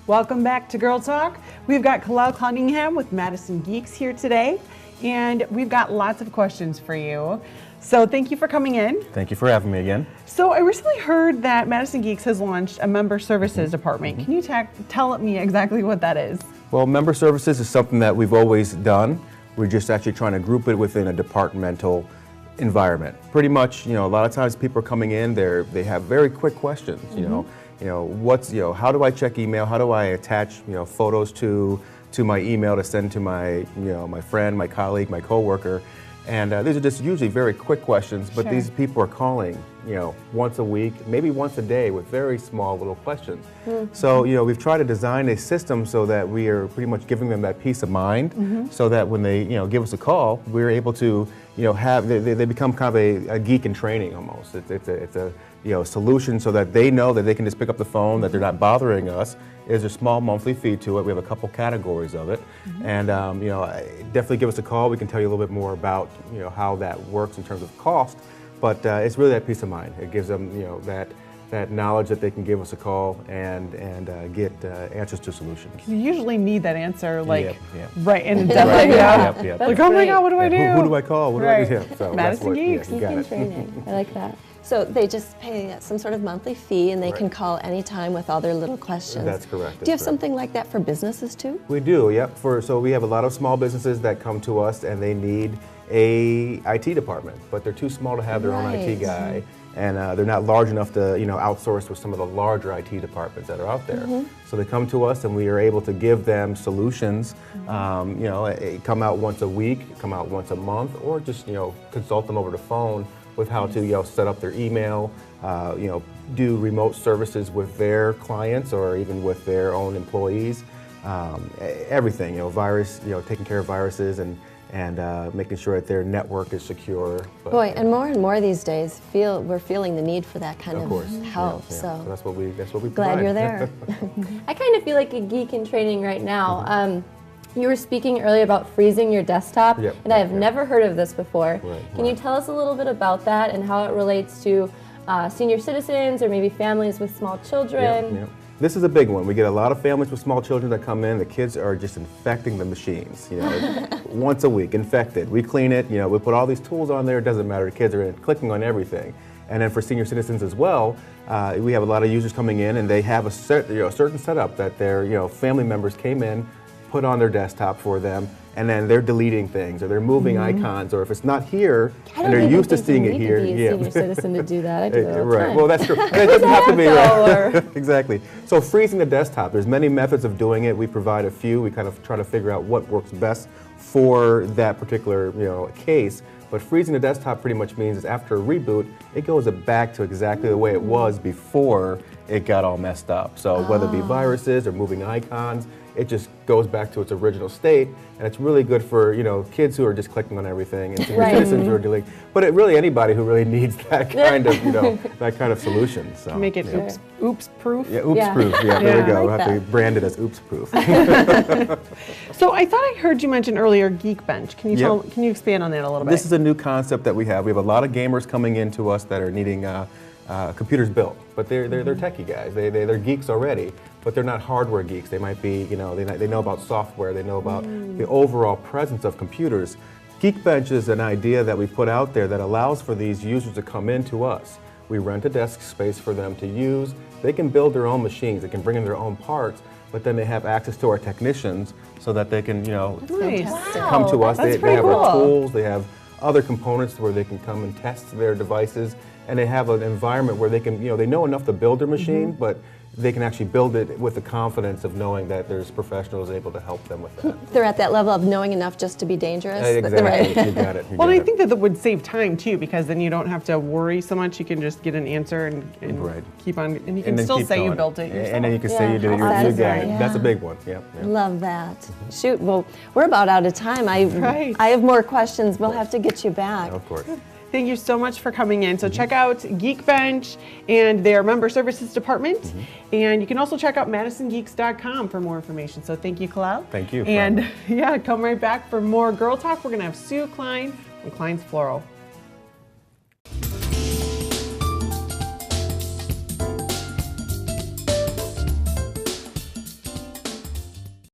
Welcome back to Girl Talk. We've got Kalal Cunningham with Madison Geeks here today, and we've got lots of questions for you. So thank you for coming in. Thank you for having me again. So I recently heard that Madison Geeks has launched a member services department. Can you tell me exactly what that is? Well, member services is something that we've always done. We're just actually trying to group it within a departmental environment. Pretty much, a lot of times people are coming in, they have very quick questions. How do I check email? How do I attach, photos to my email to send to my, my friend, my colleague, my coworker? And these are just usually very quick questions, but these people are calling, once a week, maybe once a day with very small little questions. So, we've tried to design a system so that we are pretty much giving them that peace of mind so that when they, give us a call, we're able to, they become kind of a geek in training almost. It's a solution so that they know that they can just pick up the phone, that they're not bothering us. There's a small monthly fee to it. We have a couple categories of it. And, definitely give us a call. We can tell you a little bit more about, how that works in terms of cost. But it's really that peace of mind. It gives them, that knowledge that they can give us a call and get answers to solutions. You usually need that answer right in the deadline. Like, oh my God, what do I do? Who do I call? What do I do? So Madison Geeks. Geek in training. I like that. So they just pay some sort of monthly fee and they can call anytime with all their little questions. That's correct. Do you have something like that for businesses too? We do, yep. So we have a lot of small businesses that come to us and they need a IT department, but they're too small to have their own IT guy. And they're not large enough to, outsource with some of the larger IT departments that are out there. So they come to us, and we are able to give them solutions. Come out once a week, come out once a month, or just consult them over the phone with how to set up their email, do remote services with their clients or even with their own employees. Everything, taking care of viruses and making sure that their network is secure. But, Boy, and more these days, we're feeling the need for that kind of help. Yeah. So that's what we provide. Glad you're there. I kind of feel like a geek in training right now. You were speaking earlier about freezing your desktop, and I have never heard of this before. Can you tell us a little bit about that and how it relates to senior citizens or maybe families with small children? This is a big one. We get a lot of families with small children that come in. The kids are just infecting the machines, once a week, infected. We clean it, we put all these tools on there. It doesn't matter. The kids are clicking on everything. And then for senior citizens as well, we have a lot of users coming in, and they have a certain setup that their family members came in, put on their desktop for them, and then they're deleting things or they're moving icons, or if it's not here and they're used to seeing it here. I don't even think you need to be a senior citizen to do that. I do that all the time. Well, that's true. And it doesn't have to be right. Exactly. So freezing the desktop, there's many methods of doing it. We provide a few. We kind of try to figure out what works best for that particular case. But freezing the desktop pretty much means is after a reboot, it goes back to exactly the way it was before it got all messed up. So whether it be viruses or moving icons, it just goes back to its original state, and it's really good for kids who are just clicking on everything, and senior citizens who are deleting. But really anybody who really needs that kind of that kind of solution. So make it oops proof. Yeah, oops proof. Yeah, there we go. We'll have to brand it as oops proof. So I thought I heard you mention earlier Geek Bench. Can you can you expand on that a little bit? This is a new concept that we have. We have a lot of gamers coming into us that are needing computers built, but they're techie guys. They're geeks already, but they're not hardware geeks. They might be, they know about software. They know about the overall presence of computers. Geek Bench is an idea that we put out there that allows for these users to come into us. We rent a desk space for them to use. They can build their own machines. They can bring in their own parts, but then they have access to our technicians so that they can, come to us. They have our tools. They have other components where they can come and test their devices, and they have an environment where they can, they know enough to build their machine, but they can actually build it with the confidence of knowing that there's professionals able to help them with that. They're at that level of knowing enough just to be dangerous. Exactly, you got it. Well, I think that would save time too, because then you don't have to worry so much. You can just get an answer and keep on, and you can still say you built it yourself. And then you can say you did it. You got it. That's a big one. Love that. Shoot, well, we're about out of time. I have more questions. We'll have to get you back. Of course. Thank you so much for coming in. So check out Geek Bench and their member services department. And you can also check out MadisonGeeks.com for more information. So thank you, Kalal. Thank you. And come right back for more Girl Talk. We're going to have Sue Klein from Klein's Floral.